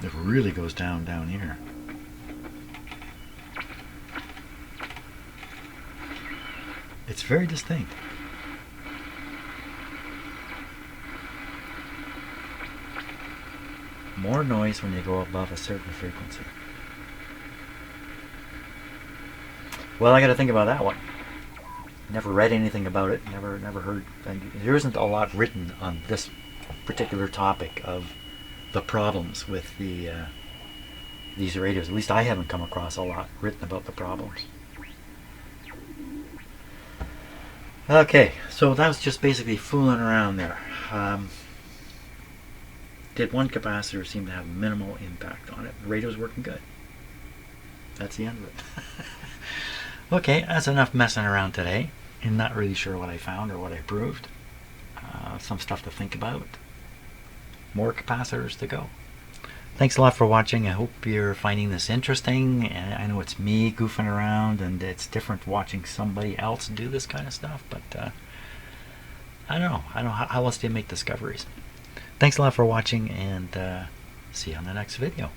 It really goes down here. It's very distinct. More noise when you go above a certain frequency. Well, I got to think about that one. Never read anything about it. Never heard. There isn't a lot written on this particular topic of the problems with these radios. At least I haven't come across a lot written about the problems. Okay, so that was just basically fooling around there. Did one capacitor seem to have minimal impact on it? The radio's working good. That's the end of it. Okay, that's enough messing around today. I'm not really sure what I found or what I proved. Some stuff to think about. More capacitors to go. Thanks a lot for watching. I hope you're finding this interesting. And I know it's me goofing around, and it's different watching somebody else do this kind of stuff, but I don't know. How else do you make discoveries? Thanks a lot for watching, and see you on the next video.